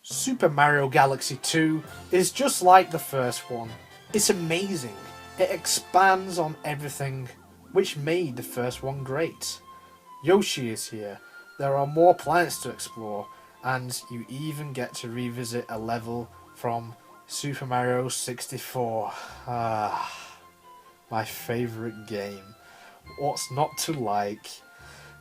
Super Mario Galaxy 2 is just like the first one. It's amazing. It expands on everything which made the first one great. Yoshi is here. There are more planets to explore, and you even get to revisit a level from Super Mario 64. My favourite game. What's not to like?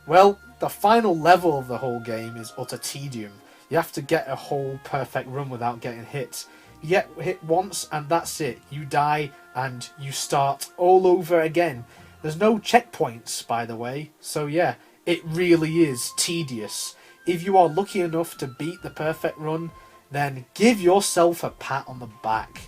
Well, the final level of the whole game is utter tedium. You have to get a whole perfect run without getting hit. You get hit once and that's it. You die and you start all over again. There's no checkpoints, by the way, so yeah, it really is tedious. If you are lucky enough to beat the perfect run, then give yourself a pat on the back.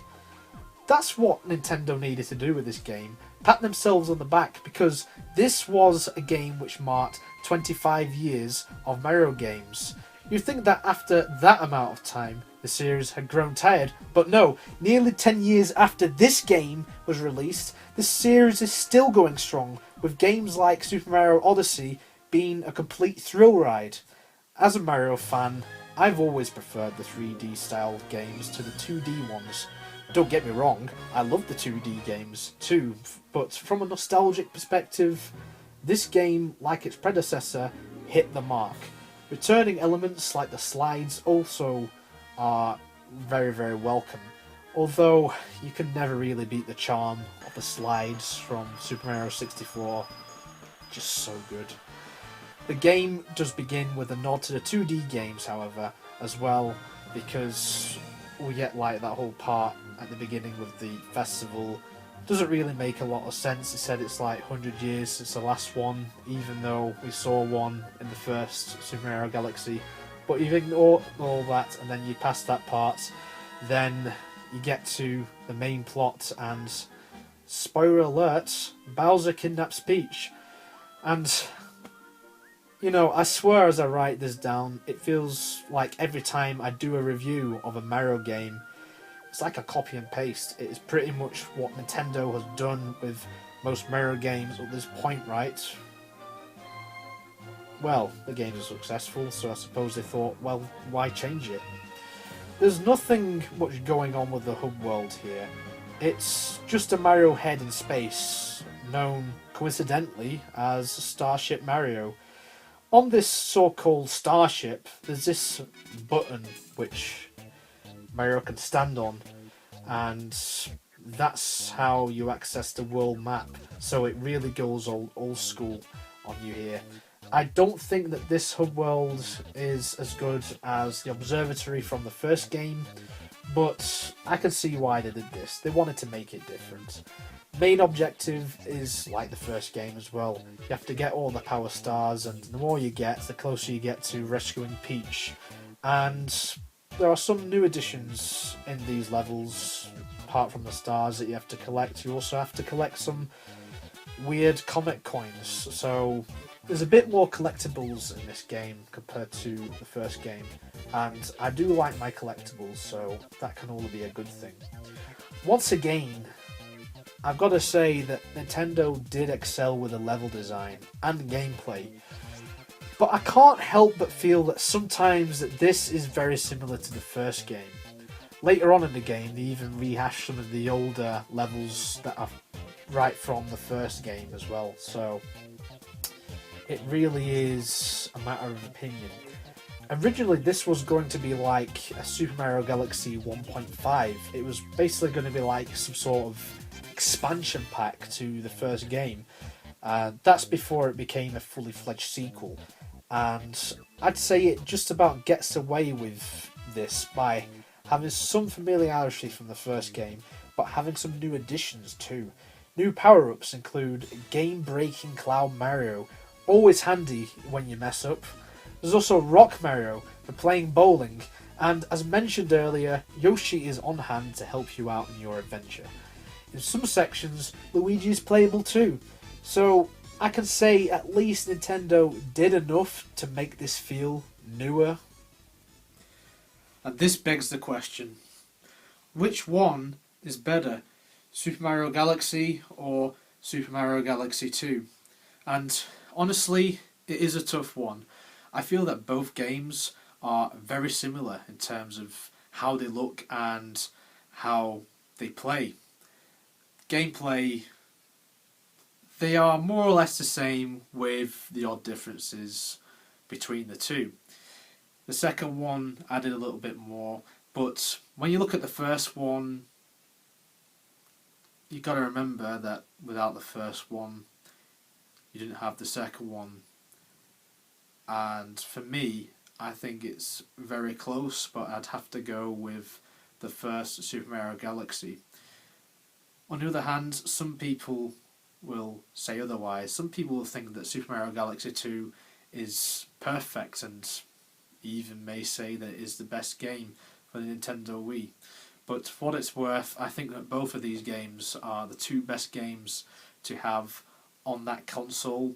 That's what Nintendo needed to do with this game. Pat themselves on the back, because this was a game which marked 25 years of Mario games. You'd think that after that amount of time, the series had grown tired, but no, nearly 10 years after this game was released, the series is still going strong, with games like Super Mario Odyssey being a complete thrill ride. As a Mario fan, I've always preferred the 3D style games to the 2D ones. Don't get me wrong, I love the 2D games too, but from a nostalgic perspective, this game, like its predecessor, hit the mark. Returning elements like the slides also are very, very welcome, although you can never really beat the charm of the slides from Super Mario 64. Just so good. The game does begin with a nod to the 2D games, however, as well, because we get like that whole part at the beginning with the festival. Doesn't really make a lot of sense. It said it's like 100 years since the last one, even though we saw one in the first Super Mario Galaxy. But you ignore all that and then you pass that part, then you get to the main plot and, spoiler alert, Bowser kidnaps Peach. And, you know, I swear as I write this down, it feels like every time I do a review of a Mario game, it's like a copy and paste. It is pretty much what Nintendo has done with most Mario games at this point, right? Well, the games are successful, so I suppose they thought, well, why change it? There's nothing much going on with the hub world here. It's just a Mario head in space, known coincidentally as Starship Mario. On this so-called starship, there's this button which Mario can stand on, and that's how you access the world map, so it really goes old school on you here. I don't think that this hub world is as good as the observatory from the first game, but I can see why they did this. They wanted to make it different. Main objective is like the first game as well. You have to get all the power stars, and the more you get, the closer you get to rescuing Peach. And there are some new additions in these levels, apart from the stars that you have to collect. You also have to collect some weird comet coins, so there's a bit more collectibles in this game compared to the first game, and I do like my collectibles, so that can only be a good thing. Once again, I've got to say that Nintendo did excel with the level design and gameplay, but I can't help but feel that sometimes that this is very similar to the first game. Later on in the game, they even rehash some of the older levels that are right from the first game as well, so it really is a matter of opinion. Originally, this was going to be like a Super Mario Galaxy 1.5. It was basically going to be like some sort of expansion pack to the first game. That's before it became a fully fledged sequel. And I'd say it just about gets away with this by having some familiarity from the first game, but having some new additions too. New power-ups include game-breaking Cloud Mario, always handy when you mess up. There's also Rock Mario for playing bowling, and as mentioned earlier, Yoshi is on hand to help you out in your adventure. In some sections, Luigi is playable too, so I can say at least Nintendo did enough to make this feel newer. And this begs the question, which one is better, Super Mario Galaxy or Super Mario Galaxy 2? And honestly, it is a tough one. I feel that both games are very similar in terms of how they look and how they play. Gameplay, they are more or less the same with the odd differences between the two. The second one added a little bit more, but when you look at the first one, you've got to remember that without the first one, you didn't have the second one. And for me, I think it's very close, but I'd have to go with the first Super Mario Galaxy. On the other hand, some people will say otherwise. Some people will think that Super Mario Galaxy 2 is perfect and even may say that it is the best game for the Nintendo Wii. But for what it's worth, I think that both of these games are the two best games to have on that console.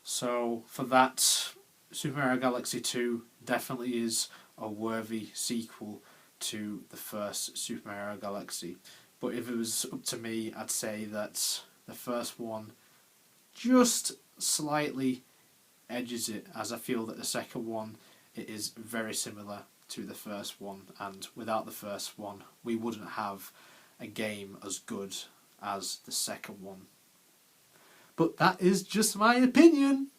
So for that, Super Mario Galaxy 2 definitely is a worthy sequel to the first Super Mario Galaxy. But if it was up to me, I'd say that the first one just slightly edges it, as I feel that the second one, it is very similar to the first one, and without the first one we wouldn't have a game as good as the second one. But that is just my opinion.